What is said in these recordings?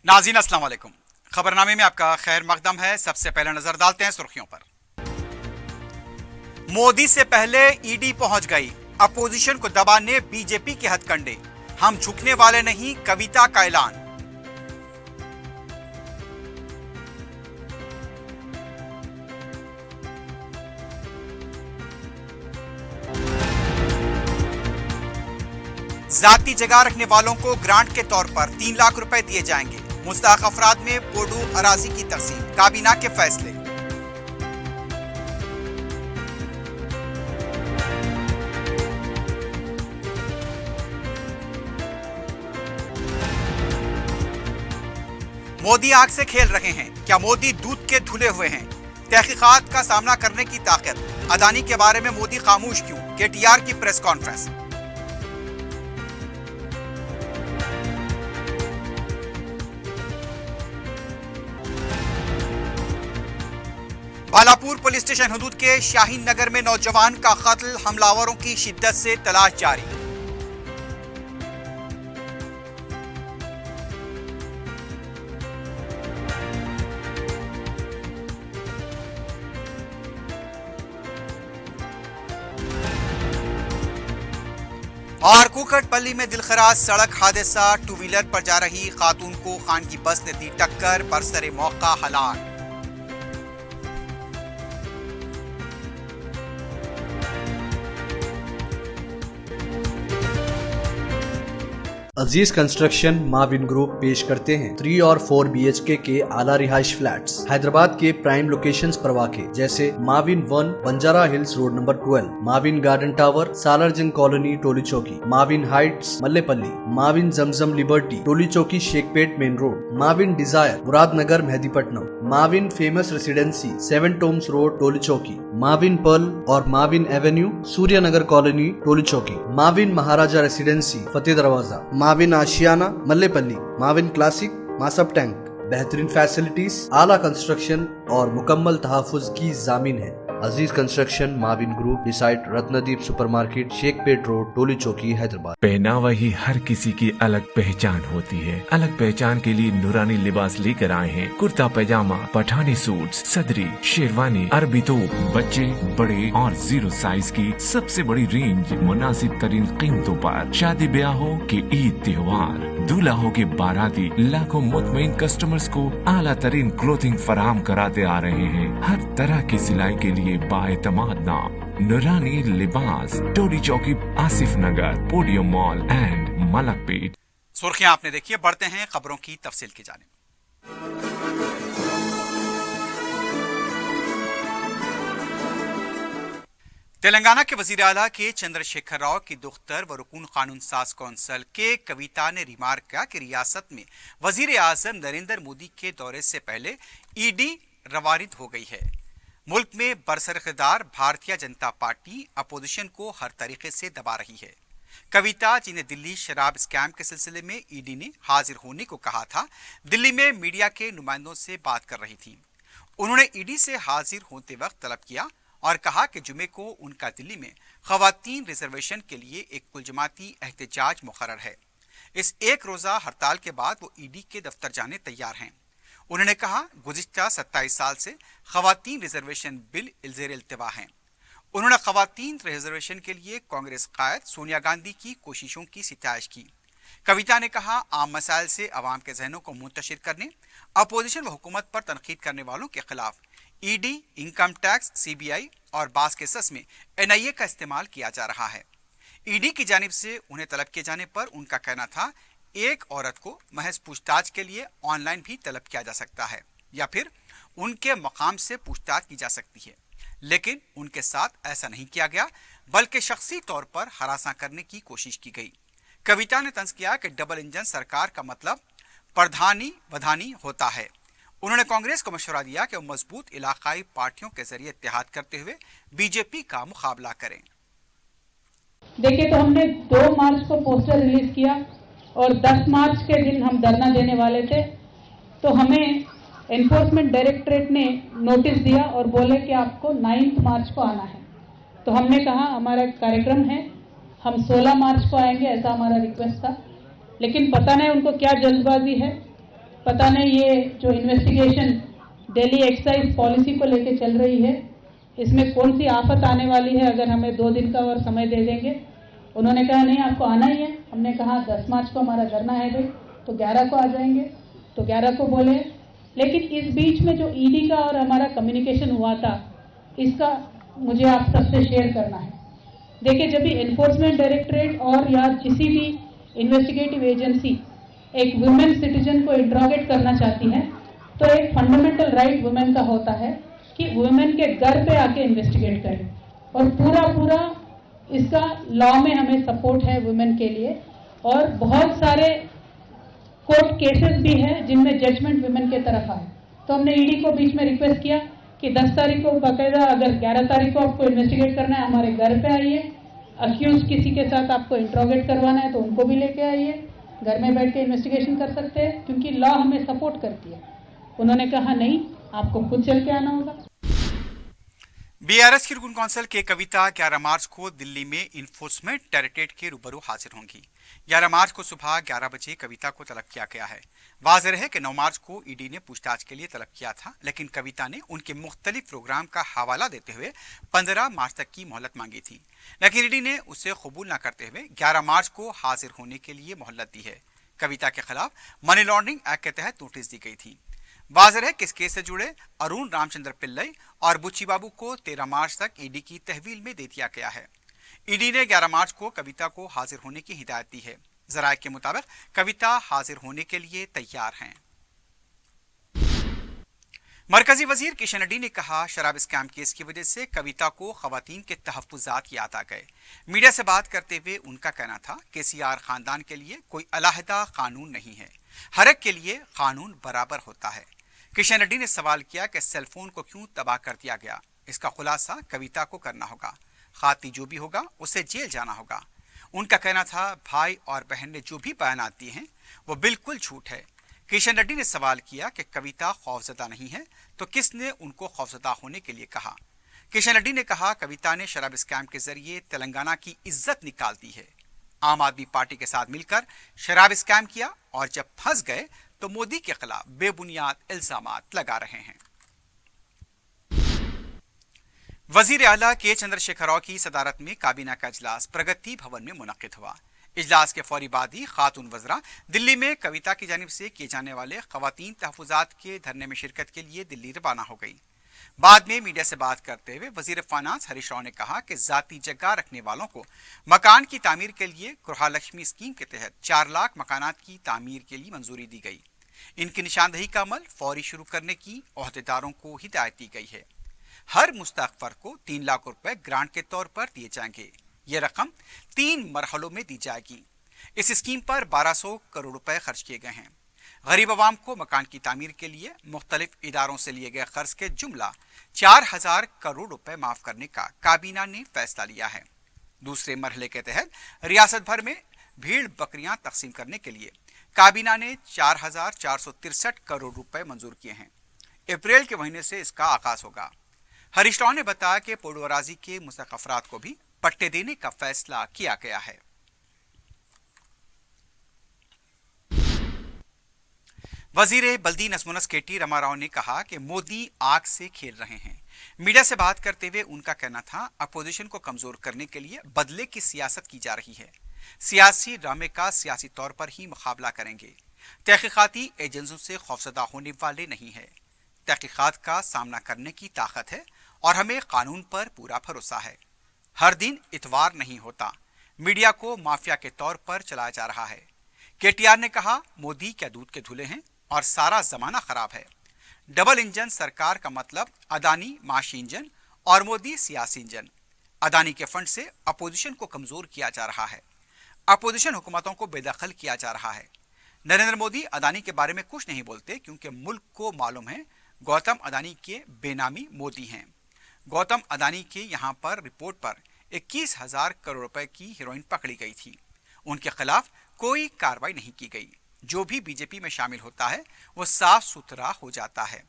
नाज़रीन अस्सलाम वालेकुम। खबरनामे में आपका खैर मकदम है। सबसे पहले नजर डालते हैं सुर्खियों पर। मोदी से पहले ईडी पहुंच गई, अपोजिशन को दबाने बीजेपी के हथकंडे। हम झुकने वाले नहीं, कविता का ऐलान। जाती जगह रखने वालों को ग्रांट के तौर पर 3 लाख रुपए दिए जाएंगे। मुस्तहक अफराद में पोडू अराजी की तकसीम, काबीना के फैसले। मोदी आग से खेल रहे हैं, क्या मोदी दूध के धुले हुए हैं? तहकीकात का सामना करने की ताकत। अदानी के बारे में मोदी खामोश क्यों? केटीआर की press conference. Balapur police station हुदूद के शाहीन नगर में नौजवान का कत्ल, हमलावरों की शिद्दत से तलाश जारी। और कुकटपल्ली में दिलखराज सड़क हादसा, 2 व्हीलर पर जा रही खातून को खान की बस ने दी टक्कर, बरसरे मौका हलाक। अजीज कंस्ट्रक्शन माविन ग्रुप पेश करते हैं 3 और 4 BHK के आला रिहाइश फ्लैट्स हैदराबाद के प्राइम लोकेशंस पर वाक़े, जैसे Mavin 1 Banjara Hills road number 12, Mavin Garden Tower Salarjung colony Toli Chowki, Mavin Heights Mallepally, Mavin Zamzam Liberty Toli Chowki Shaikpet main road, Mavin Desire Muradnagar Mehdipatnam, Mavin Famous Residency 7 Tombs Road Toli Chowki, Mavin Pearl और Mavin Avenue Suryanagar colony Toli Chowki, Mavin Maharaja Residency Fateh Darwaza, Mavin Ashiyana Mallepally, Mavin Classic Masab Tank. बेहतरीन फैसिलिटीज, आला कंस्ट्रक्शन और मुकम्मल तहफ़्फ़ुज़ की जामीन है। Aziz construction Mavin group beside Ratnadeep supermarket Shaikpet road Toli Chowki Hyderabad. पहनावा ही हर किसी की अलग पहचान होती है। अलग पहचान के लिए नूरानी लिबास लेकर आए हैं। कुर्ता पैजामा, पठानी सूट, सदरी, शेरवानी, अरबी तोप, बच्चे बड़े और 0 साइज की सबसे बड़ी रेंज, मुनासिब तरीन कीमतों पर। शादी ब्याह हो के ईद त्योहार, दूल्हा हो के बाराती, लाखों मुतमईन कस्टमर्स को आला तरीन क्लोथिंग फराहम कराते आ रहे हैं। हर तरह की सिलाई के लिए बाएतमाद नाम नूरानी Libas, Toli Chowki, Asif Nagar, Podium Mall and Malakpet. सुर्खियां आपने देखी, बढ़ते हैं खबरों की तफसील की जानिब। तेलंगाना के वजीर आला के चंद्रशेखर राव की दुख्तर व रुकून कानून साज कौंसिल के कविता ने रिमार्क किया कि रियासत में वजीर आजम नरेंद्र मोदी के दौरे से पहले ईडी रवारिद हो गई है। मुल्क में बरसरखदार भारतीय जनता पार्टी अपोजिशन को हर तरीके से दबा रही है। कविता, जिन्हें दिल्ली शराब स्कैम के सिलसिले में ईडी ने हाजिर होने को कहा था, दिल्ली में मीडिया के नुमाइंदों से बात कर रही थी। उन्होंने ईडी से हाजिर होते वक्त तलब किया और कहा कि जुमे को उनका दिल्ली में खवातीन रिजर्वेशन के लिए एक कुलजमाती एहतजाज मुकर्रर है। इस एक रोजा हड़ताल के बाद वो ईडी के दफ्तर जाने तैयार हैं। उन्होंने कहा, गुज़िश्ता 27 साल से खवातीन रिजर्वेशन बिल इल्ज़ेर इल्तिवा हैं। उन्होंने खवातीन रिजर्वेशन के लिए कांग्रेस कायद सोनिया गांधी की कोशिशों की सितारिश की। कविता ने कहा, आम मसाइल से अवाम के जहनों को मुंतशिर करने, अपोजिशन व हुकूमत पर तनकीद करने वालों के खिलाफ ईडी, इनकम टैक्स, सीबीआई और बास केसेस में एनआईए का इस्तेमाल किया जा रहा है। ईडी की जानिब से उन्हें तलब किए जाने पर उनका कहना था, एक औरत को महज पूछताछ के लिए ऑनलाइन भी तलब किया जा सकता है या फिर उनके मकाम से पूछताछ की जा सकती है, लेकिन उनके साथ ऐसा नहीं किया गया, बल्कि शख्सी तौर पर हरासा करने की कोशिश की गई। कविता ने तंज किया कि डबल इंजन सरकार का मतलब प्रधानी वधानी होता है। उन्होंने कांग्रेस को मशवरा दिया कि वो मजबूत इलाकाई पार्टियों के जरिए इत्तेहाद करते हुए बीजेपी का मुकाबला करें। देखिए, तो हमने 2 मार्च को पोस्टर रिलीज किया और 10 मार्च के दिन हम धरना देने वाले थे, तो हमें एनफोर्समेंट डायरेक्टरेट ने नोटिस दिया और बोले कि आपको 9 मार्च को आना है। तो हमने कहा हमारा कार्यक्रम है, हम 16 मार्च को आएंगे, ऐसा हमारा रिक्वेस्ट था। लेकिन पता नहीं उनको क्या जल्दबाजी है, पता नहीं ये जो इन्वेस्टिगेशन दिल्ली एक्साइज पॉलिसी को लेके चल रही है, इसमें कौन सी आफत आने वाली है अगर हमें 2 दिन का और समय दे देंगे। उन्होंने कहा नहीं आपको आना ही है। हमने कहा 10 मार्च को हमारा धरना है भाई, तो 11 को आ जाएंगे, तो 11 को बोले। लेकिन इस बीच में जो ईडी का और हमारा कम्युनिकेशन हुआ था, इसका मुझे आप सबसे शेयर करना है। देखिए, जब भी एनफोर्समेंट डायरेक्टरेट और या किसी भी इन्वेस्टिगेटिव एजेंसी एक वुमेन सिटीजन को इंट्रोगेट करना चाहती है, तो एक फंडामेंटल राइट वुमेन का होता है कि वुमेन के घर पे आके इन्वेस्टिगेट करें, और पूरा इसका लॉ में हमें सपोर्ट है वुमेन के लिए। और बहुत सारे कोर्ट केसेस भी हैं जिनमें जजमेंट वुमेन के तरफ आए। तो हमने ईडी को बीच में रिक्वेस्ट किया कि 10 तारीख को बाकायदा, अगर 11 तारीख को आपको इन्वेस्टिगेट करना है हमारे घर पे आइए, अक्यूज किसी के साथ आपको इंट्रोगेट करवाना है तो उनको भी लेके आइए, घर में बैठ के इन्वेस्टिगेशन कर सकते हैं, क्योंकि लॉ हमें सपोर्ट करती है। उन्होंने कहा नहीं, आपको खुद चल के आना होगा। बीआरएस की रुकन कौंसल के कविता 11 मार्च को दिल्ली में इन्फोर्समेंट डायरेक्टरेट के रूबरू हाजिर होंगी। 11 मार्च को सुबह 11 बजे कविता को तलब किया गया है। वाज़ेह है कि 9 मार्च को ईडी ने पूछताछ के लिए तलब किया था, लेकिन कविता ने उनके मुख्तलिफ प्रोग्राम का हवाला देते हुए 15 मार्च तक की मोहलत मांगी थी, लेकिन ईडी ने उसे कबूल न करते हुए 11 मार्च को हाजिर होने के लिए मोहलत दी है। कविता के खिलाफ मनी लॉन्ड्रिंग एक्ट के तहत नोटिस दी गई थी। वाज़ेह है कि इस केस से जुड़े अरुण रामचंद्र पिल्लई और बुच्ची बाबू को 13 मार्च तक ईडी की तहवील में दे दिया गया है। ईडी ने 11 मार्च को कविता को हाजिर होने की हिदायत दी है। जराये के मुताबिक कविता हाजिर होने के लिए तैयार हैं। मरकजी वजीर किशन रेड्डी ने कहा, शराब स्कैम केस की वजह से कविता को खवातीन के तहफ्फुजात याद आ गए। मीडिया से बात करते हुए उनका कहना था कि सीआर खानदान के लिए कोई अलहदा कानून नहीं है, हर एक के लिए कानून बराबर होता है। किशन रेड्डी ने सवाल किया कि सेलफोन को क्यों तबाह कर दिया गया। इसका खुलासा कविता को करना होगा, खाती जो भी होगा उसे जेल जाना होगा। उनका कहना था, भाई और बहन ने जो भी बयानात दिए हैं वो बिल्कुल झूठ है। किशन रेड्डी ने सवाल किया कि कविता खौफजदा नहीं है तो किसने उनको खौफजदा होने के लिए कहा। किशन रेड्डी ने कहा, कविता ने शराब स्कैम के जरिए तेलंगाना की इज्जत निकाल दी है। आम आदमी पार्टी के साथ मिलकर शराब स्कैम किया और जब फंस गए तो मोदी के खिलाफ बेबुनियाद इल्जामात लगा रहे हैं। वजीर आला के चंद्रशेखर राव की सदारत में काबीना का इजलास प्रगति भवन में मुनक्किद हुआ। इजलास के फौरी बाद ही खातून वज़रा दिल्ली में कविता की जानिब से किए जाने वाले खवातीन तहफ़्फ़ुज़ात के धरने में शिरकत के लिए दिल्ली रवाना हो गई। बाद में मीडिया से बात करते हुए वजीर फाइनेंस हरीश राव ने कहा कि जाती जगह रखने वालों को मकान की तामीर के लिए गृहलक्ष्मी स्कीम के तहत 4 लाख मकानात की तामीर के लिए मंजूरी दी गई। इनकी निशानदही का अमल फौरी शुरू करने की ओहदेदारों को हिदायत दी गई है। हर मुस्तहक फर्द को 3 लाख रुपए ग्रांट के तौर पर दिए जाएंगे। ये रकम 3 मरहलों में दी जाएगी। इस स्कीम पर 1200 करोड़ रुपए खर्च किए गए हैं। गरीब आवाम को मकान की तामीर के लिए मुख्तलिफ इदारों से लिए गए कर्ज के जुमला 4000 करोड़ रुपए माफ करने का काबीना ने फैसला लिया है। दूसरे मरहले के तहत रियासत भर में भेड़ बकरियां तकसीम करने के लिए काबीना ने 4463 करोड़ रुपए मंजूर किए हैं। अप्रैल के महीने से इसका आगाज होगा। हरीश राव ने बताया कि पोडोराजी के मुस्तहक अफराद को भी पट्टे देने का फैसला किया गया है। वजीर बल्दी नज़्म-ओ-नस्क केटी रमा राव ने कहा कि मोदी आग से खेल रहे हैं। मीडिया से बात करते हुए उनका कहना था, अपोजिशन को कमजोर करने के लिए बदले की सियासत की जा रही है। सियासी ड्रामे का सियासी तौर पर ही मुकाबला करेंगे। तहकीकाती एजेंसियों से खौफजदा होने वाले नहीं है। तहकीकात का सामना करने की ताकत है और हमें कानून पर पूरा भरोसा है। हर दिन इतवार नहीं होता। मीडिया को माफिया के तौर पर चलाया जा रहा है। केटीआर ने कहा, मोदी क्या दूध के धुले हैं और सारा जमाना खराब है। डबल इंजन सरकार का मतलब अदानी माशी इंजन और मोदी सियासी इंजन। अदानी के फंड से अपोजिशन को कमजोर किया जा रहा है। अपोजिशन हुकूमतों को बेदखल किया जा रहा है। नरेंद्र मोदी अदानी के बारे में कुछ नहीं बोलते क्योंकि मुल्क को मालूम है गौतम अदानी के बेनामी मोदी हैं। गौतम अदानी के यहाँ पर रिपोर्ट पर 21,000 करोड़ रुपए की हीरोइन पकड़ी गई थी। उनके खिलाफ कोई कार्रवाई नहीं की गई। जो भी बीजेपी में शामिल होता है वो साफ सुथरा हो जाता है।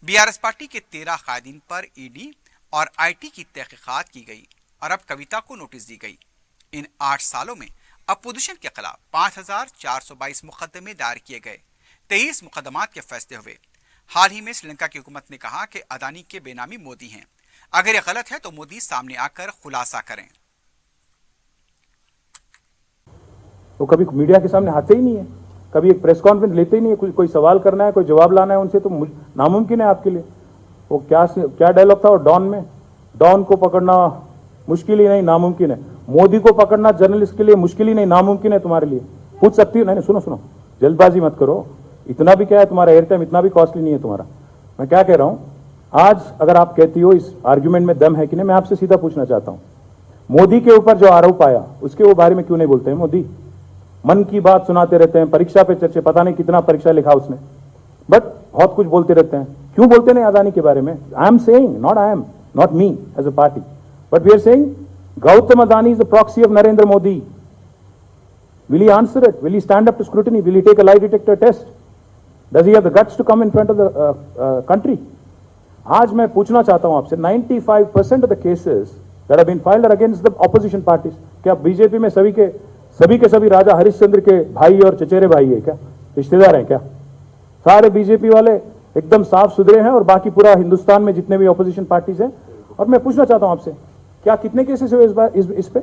बीआरएस पार्टी के 13 कायदीन पर ईडी और आईटी की तहकीकात की गई और अब कविता को नोटिस दी गई। इन 8 सालों में अपोजिशन के खिलाफ 5,422 मुकदमे दायर किए गए। 23 मुकदमात के फैसले हुए। हाल ही में श्रीलंका की हुकूमत ने कहा कि अदानी के बेनामी मोदी हैं। अगर ये गलत है तो मोदी सामने आकर खुलासा करें। वो कभी मीडिया के सामने आते ही नहीं है, कभी एक प्रेस कॉन्फ्रेंस लेते ही नहीं है। कोई सवाल करना है, कोई जवाब लाना है उनसे तो नामुमकिन है आपके लिए। वो क्या डायलॉग था वो डॉन में, डॉन को पकड़ना मुश्किल ही नहीं नामुमकिन है, मोदी को पकड़ना जर्नलिस्ट के लिए मुश्किल ही नहीं नामुमकिन है तुम्हारे लिए। पूछ सकती हो? नहीं, सुनो, जल्दबाजी मत करो। इतना भी क्या है तुम्हारा एयर टाइम, इतना भी कॉस्टली नहीं है तुम्हारा। मैं क्या कह रहा हूं, आज अगर आप कहती हो इस आर्ग्यूमेंट में दम है कि नहीं, मैं आपसे सीधा पूछना चाहता हूं, मोदी के ऊपर जो आरोप आया उसके वो बारे में क्यों नहीं बोलते हैं? मोदी मन की बात सुनाते रहते हैं, परीक्षा पे चर्चे, पता नहीं कितना परीक्षा लिखा उसने, बट बहुत कुछ बोलते रहते हैं। क्यों बोलते नहीं अदानी के बारे में? I am saying, not me as a party, but we are saying Gautam Adani is the proxy of Narendra Modi. Will he answer it? Will he stand up to scrutiny? Will he take a lie detector test? Does he have the guts to come in front of the country? आज मैं पूछना चाहता हूं आपसे, 95% of the cases that have been filed are against the opposition parties. क्या BJP में सभी के सभी राजा हरिश्चंद्र के भाई और चचेरे भाई है क्या, रिश्तेदार हैं क्या? सारे बीजेपी वाले एकदम साफ सुथरे हैं और बाकी पूरा हिंदुस्तान में जितने भी ऑपोजिशन पार्टीज हैं. और मैं पूछना चाहता हूं आपसे, क्या कितने केसेस हुए इस बार इस पे?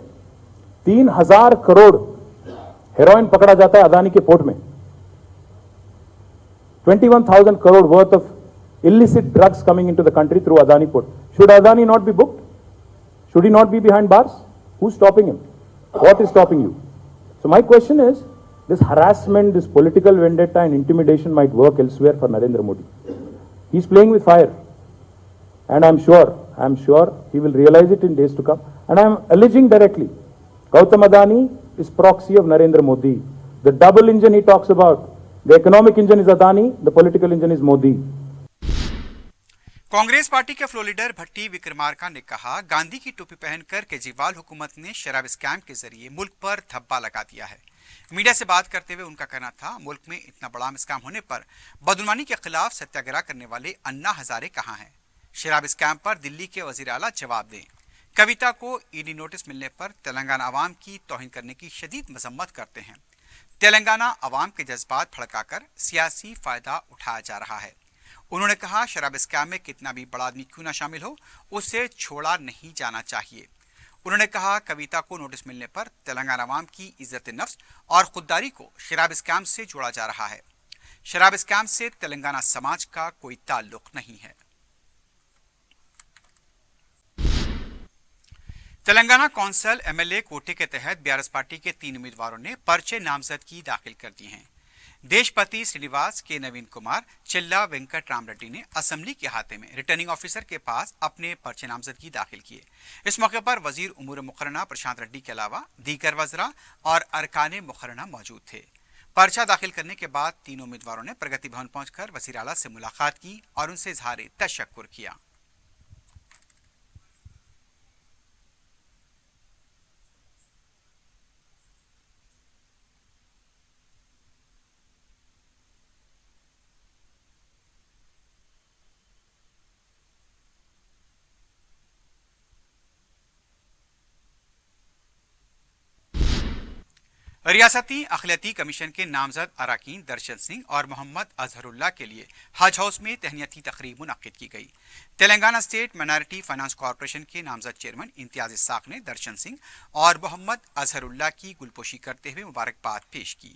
3,000 करोड़ हेरोइन पकड़ा जाता है अदानी के पोर्ट में. 21,000 crore worth of illicit drugs coming into the country through Adani port. Should Adani not be booked? Should he not be behind bars? Who's stopping him? What is stopping you? So my question is, this harassment, this political vendetta and intimidation might work elsewhere for Narendra Modi. He's playing with fire, and I'm sure he will realize it in days to come. And I'm alleging directly, Gautam Adani is proxy of Narendra Modi. The double engine he talks about, the economic engine is Adani, the political engine is Modi. Congress party के floor leader भट्टी विक्रमार्का ने कहा, गांधी की टोपी पहनकर केजरीवाल हुकूमत ने शराब scam के जरिए मुल्क पर धब्बा लगा दिया है. मीडिया से बात करते हुए उनका कहना था, मुल्क में इतना बड़ा स्कैम होने पर बदुनवानी के खिलाफ सत्याग्रह करने वाले अन्ना हजारे कहां हैं? शराब स्कैम पर दिल्ली के वजीर आला जवाब दें. कविता को ईडी नोटिस मिलने पर तेलंगाना अवाम की तौहीन करने की शदीद मजम्मत करते हैं. तेलंगाना अवाम के जज्बात भड़काकर सियासी फायदा उठाया जा रहा है. उन्होंने कहा, शराब स्कैम में कितना भी बड़ा आदमी क्यों ना शामिल हो, उसे छोड़ा नहीं जाना चाहिए. उन्होंने कहा, कविता को नोटिस मिलने पर तेलंगाना अवाम की इज्जत नफ्स और खुददारी को शराब स्कैम से जोड़ा जा रहा है. शराब स्कैम से तेलंगाना समाज का कोई ताल्लुक नहीं है. तेलंगाना कौंसल एमएलए कोटे के तहत बीआरएस पार्टी के 3 उम्मीदवारों ने पर्चे नामजदगी दाखिल कर दी हैं. देशपति श्रीनिवास के नवीन कुमार, चिल्ला वेंकट राम रेड्डी ने असेंबली के अहाते में रिटर्निंग ऑफिसर के पास अपने पर्चे नामजदगी दाखिल किए. इस मौके पर वजीर उमूर मुकर्रना प्रशांत रेड्डी के अलावा दीगर वज़रा और अरकाने मुकर्रना मौजूद थे. पर्चा दाखिल करने के बाद तीनों उम्मीदवारों ने प्रगति भवन पहुंचकर वज़ीर आला से मुलाकात की और उनसे इजहार तशक्कुर किया. रियासती अखिलती कमीशन के नामजद अरकान दर्शन सिंह और मोहम्मद अजहरुल्लाह के लिए हज हाउस में तहनियती तकरीब मुनक्किद की गई. Telangana state minority finance corporation के नामजद चेयरमैन इम्तियाज इस्साक ने दर्शन सिंह और मोहम्मद अजहरुल्लाह की गुलपोशी करते हुए मुबारकबाद पेश की.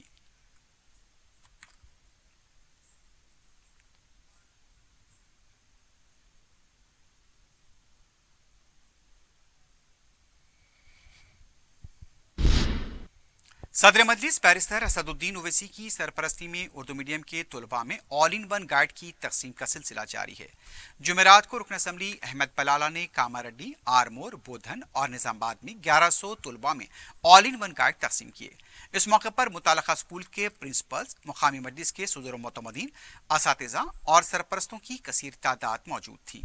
सदर मजलिस बैरिस्टर असदुद्दीन ओवैसी की सरपरस्ती में उर्दू मीडियम के तलबा में ऑल इन वन गाइड की तकसीम का सिलसिला जारी है. जुमेरात को रुकन असम्बली अहमद पलाला ने कामारेड्डी, आरमोर, बोधन और निजामाबाद में 1100 तलबा में ऑल इन वन गाइड तकसीम किए. इस मौके पर मुताल्लिका स्कूल के प्रिंसिपल्स, मुकामी मजलिस के सदर मोतमदीन, असातिज़ा और सरपरस्तों की कसीर तादाद मौजूद थी.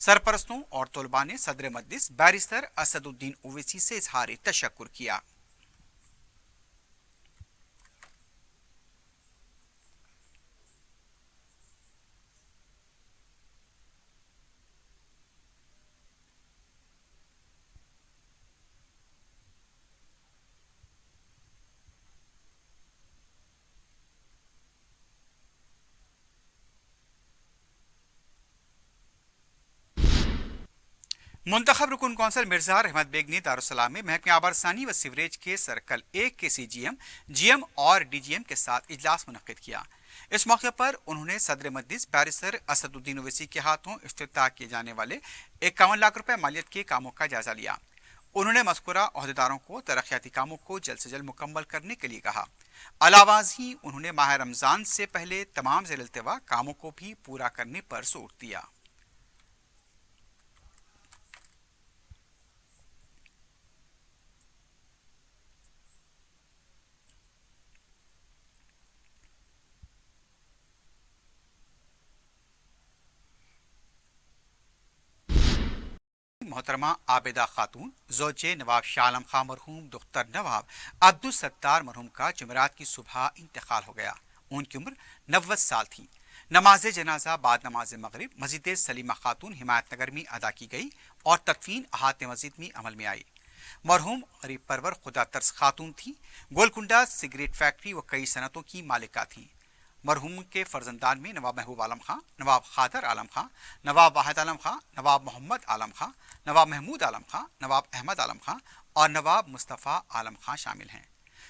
सरपरस्तों और तलबा ने सदर मजलिस बैरिस्टर असदुद्दीन ओवैसी से इजहार तशक्कुर किया. मुंतखब रुकन कौंसल मिर्जा रहमत बेग ने दारुसलाम में महकमे आबरसानी व सीवरेज के सर्कल 1 के सीजीएम, जीएम और डीजीएम के साथ इजलास मुनक्किद किया। इस मौके पर उन्होंने सदर मजलिस बैरिस्टर असदुद्दीन ओवैसी के हाथों इफ्तिताह किए जाने वाले 51 लाख रुपए मालियत के कामों का जायजा लिया। उन्होंने मज़कूरा ओहदेदारों को तरक्याती कामों को जल्द से जल्द मुकम्मल करने के लिए कहा। अलावाज ही उन्होंने माह रमजान से पहले तमाम ज़िल-इल्तिवा कामों को भी पूरा करने पर जोर दिया। मोहतरमा आबिदा खातून ज़ौजे नवाब शाह आलम खां मरहूम दुख्तर नवाब अब्दुल सत्तार मरहूम का जुमेरात की सुबह इंतकाल हो गया। उनकी उम्र 90 साल थी। नमाज जनाजा बाद नमाज मगरिब मस्जिद सलीमा खातून हिमायत नगर में अदा की गई और तदफीन अहात मस्जिद में अमल में आई। मरहूम गरीब परवर खुदा तर्स खातून थी। गोलकुंडा सिगरेट फैक्ट्री व कई सनतों की मालिका थी। मरहूम के फर्जंदान में नवाब महबूब आलम खां, नवाब खादर आलम खां, नवाब वाहिद आलम खां, नवाब मोहम्मद आलम खां, नवाब महमूद आलम खां, नवाब अहमद आलम खां और नवाब मुस्तफ़ा आलम खां शामिल हैं।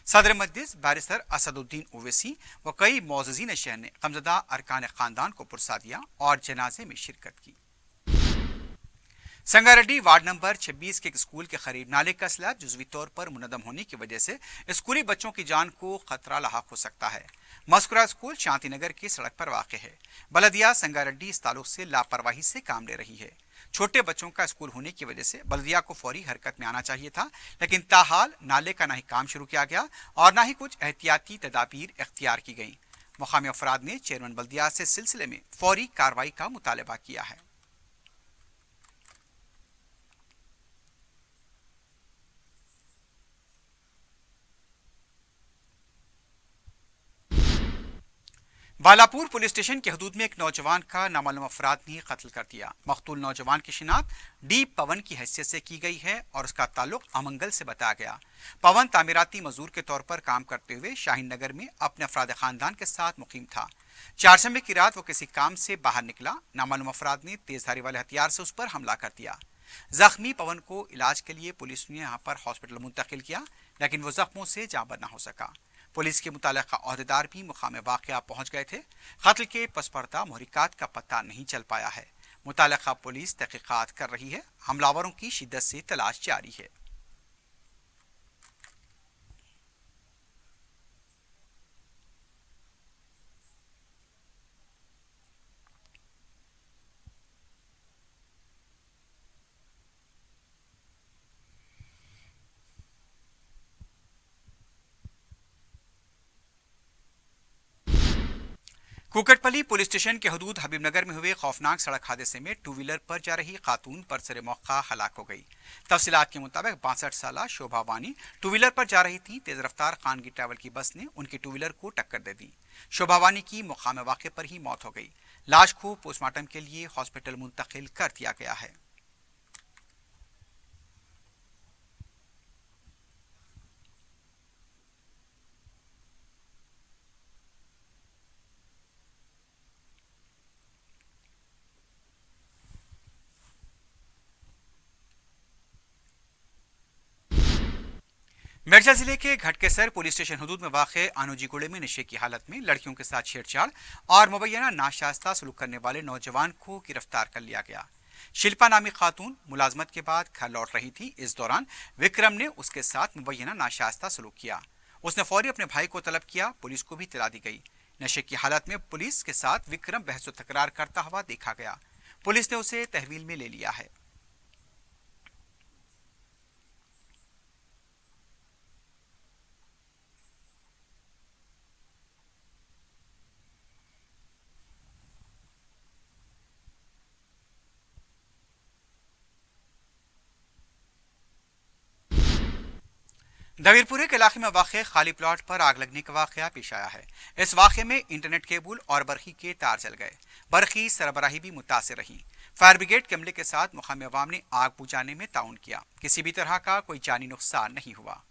सदर मजलिस बैरिस्टर असदुद्दीन ओवैसी व कई मोअज़्ज़ीन शहर ने गमज़दा अरकान ख़ानदान को पुरसा दिया और जनाजे में शिरकत की। संगारेड्डी वार्ड नंबर 26 के एक स्कूल के करीब नाले का स्लैब जुज़वी तौर पर मुनद्दम होने की वजह से स्कूली बच्चों की जान को खतरा लाहक हो सकता है। मस्कुरा स्कूल शांति नगर की सड़क पर वाक़ है। बलदिया संगारेड्डी इस ताल्लुक से लापरवाही से काम ले रही है। छोटे बच्चों का स्कूल होने की वजह से बलदिया को फौरी हरकत में आना चाहिए था, लेकिन ताहाल नाले का ना ही काम शुरू किया गया और ना ही कुछ एहतियाती तदाबीर इख्तियार की गई। मुकामी अफराद ने चेयरमैन बलदिया से सिलसिले में फौरी कार्रवाई का मुतालबा किया है। बालापुर पुलिस स्टेशन के हदूद में एक नौजवान का नामालूम अफराद ने कत्ल कर दिया। मकतूल नौजवान की शिनाख्त डी पवन की हैसियत से की गई है और उसका ताल्लुक अमंगल से बताया गया। पवन तामीराती मजदूर के तौर पर काम करते हुए शाहीन नगर में अपने अफराद खानदान के साथ मुकीम था। चारशंबे की रात वो किसी काम से बाहर निकला। नामालूम अफराद ने तेजधारी वाले हथियार से उस पर हमला कर दिया। जख्मी पवन को इलाज के लिए पुलिस ने यहाँ पर हॉस्पिटल मुंतकिल किया, लेकिन वो जख्मों से जांबर न हो सका। पुलिस के मुतालिका ओहदेदार भी मुकाम वाक़या पहुंच गए थे। कत्ल के पसपर्दा मोहरिकात का पता नहीं चल पाया है। मुतालिका पुलिस तहकीकात कर रही है। हमलावरों की शिद्दत से तलाश जारी है। कुकटपल्ली पुलिस स्टेशन के हदूद हबीबनगर में हुए खौफनाक सड़क हादसे में टू व्हीलर पर जा रही खातून बरसरे मौका हलाक हो गई। तफसीलात के मुताबिक 62 साला शोभा वानी टू व्हीलर पर जा रही थी। तेज रफ्तार खानगी ट्रैवल की बस ने उनकी टू व्हीलर को टक्कर दे दी। शोभा वानी की मुकाम वाक़े पर ही मौत हो गई। लाश को पोस्टमार्टम के लिए हॉस्पिटल मुंतकिल कर दिया गया है। मिर्जा जिले के घटकेसर पुलिस स्टेशन हदूद में वाक़े आनोजीगुड़े में नशे की हालत में लड़कियों के साथ छेड़छाड़ और मुबैना नाशास्ता सलूक करने वाले नौजवान को गिरफ्तार कर लिया गया। शिल्पा नामी खातून मुलाजमत के बाद घर लौट रही थी। इस दौरान विक्रम ने उसके साथ मुबैना नाशास्ता सलूक किया। उसने फौरी अपने भाई को तलब किया। पुलिस को भी इत्तला दी गई। नशे की हालत में पुलिस के साथ विक्रम बहस तकरार करता हुआ देखा गया। पुलिस ने उसे तहवील में ले लिया है। दवीरपुरे के इलाके में वाक़े खाली प्लॉट पर आग लगने का वाक़या पेश आया है। इस वाक़े में इंटरनेट केबल और बरखी के तार जल गए। बरखी सरबराही भी मुतासिर रही। फायर ब्रिगेड के अमले के साथ मुकामी अवाम ने आग बुझाने में ताउन किया। किसी भी तरह का कोई जानी नुकसान नहीं हुआ।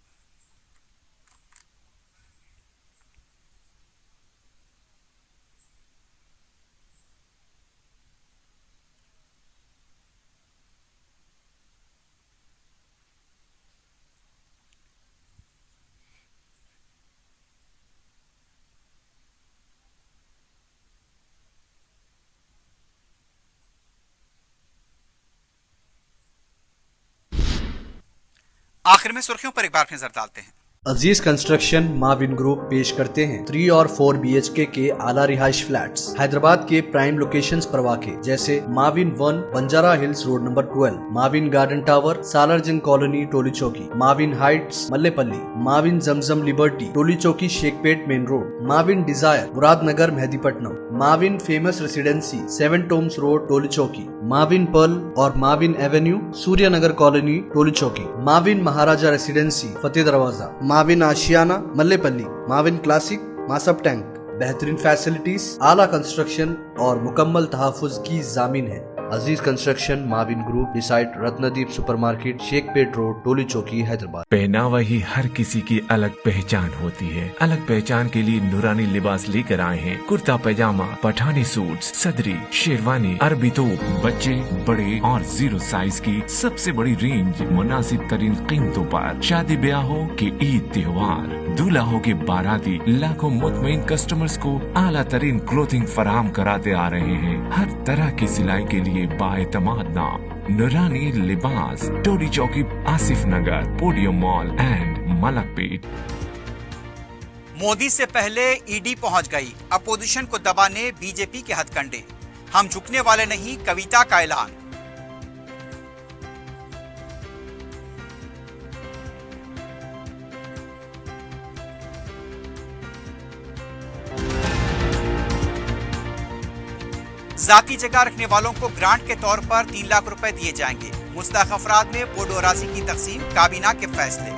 आखिर में सुर्खियों पर एक बार नजर डालते हैं। अजीज कंस्ट्रक्शन माविन ग्रुप पेश करते हैं 3 और 4 BHK के आला रिहाइश फ्लैट्स हैदराबाद के प्राइम लोकेशंस पर वाक़े जैसे Mavin 1 Banjara Hills road number 12, Mavin Garden Tower Salarjung colony Toli Chowki, Mavin Heights Mallepally, Mavin Zamzam Liberty Toli Chowki Shaikpet main road, Mavin Desire Muradnagar Mehdipatnam, Mavin Famous Residency 7 Tombs Road Toli Chowki, Mavin Pearl और Mavin Avenue Suryanagar colony Toli Chowki, Mavin Maharaja Residency Fateh Darwaza, Mavin Ashiyana Mallepally, Mavin Classic Masab Tank. बेहतरीन फैसिलिटीज, आला कंस्ट्रक्शन और मुकम्मल तहफ़्फ़ुज़ की ज़ामीन है। Aziz construction Mavin group beside Ratnadeep supermarket Shaikpet road Toli Chowki Hyderabad. पहनावा ही हर किसी की अलग पहचान होती है। अलग पहचान के लिए नूरानी लिबास लेकर आए हैं। कुर्ता पैजामा, पठानी सूट, सदरी, शेरवानी, अरबी तोप, बच्चे, बड़े और 0 साइज की सबसे बड़ी रेंज मुनासिब तरीन कीमतों पर। शादी ब्याह हो कि ईद त्योहार, दूल्हा हो के बाराती, लाखों मुतमईन कस्टमर्स को आला तरीन क्लोथिंग फराहम कराते आ रहे हैं। हर तरह की सिलाई के लिए बाएतमाद नाम नूरानी Libas, Toli Chowki, Asif Nagar, Podium Mall and Malakpet. Modi से पहले ईडी पहुंच गई, अपोजिशन को दबाने बीजेपी के हथकंडे। हम झुकने वाले नहीं, कविता का ऐलान। जाती जगह रखने वालों को ग्रांट के तौर पर 3 लाख रुपए दिए जाएंगे। मुस्तहक अफराद में पोडोराजी की तकसीम, काबीना के फैसले।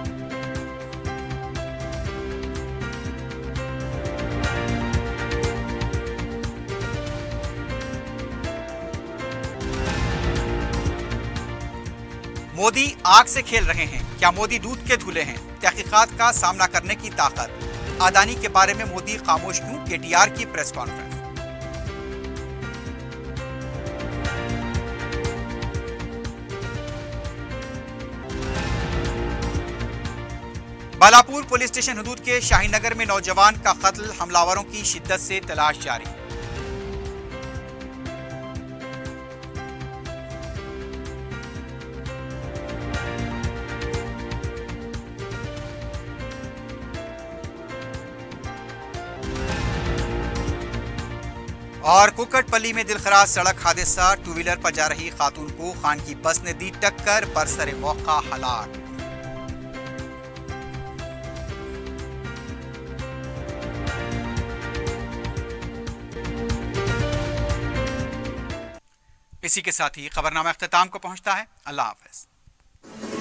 मोदी आग से खेल रहे हैं, क्या मोदी दूध के धुले हैं? तहकीकात का सामना करने की ताकत। अदानी के बारे में मोदी खामोश क्यों? केटीआर की press conference. Balapur police station हदूद के शाहीनगर में नौजवान का कत्ल, हमलावरों की शिद्दत से तलाश जारी। और कुकटपल्ली में दिलखराज सड़क हादसा, 2 व्हीलर पर जा रही खातून को खान की बस ने दी टक्कर, बरसरे मौका हलाक। इसी के साथ ही खबरनामा अख्ताम को पहुंचता है। अल्लाह हाफ़िज़।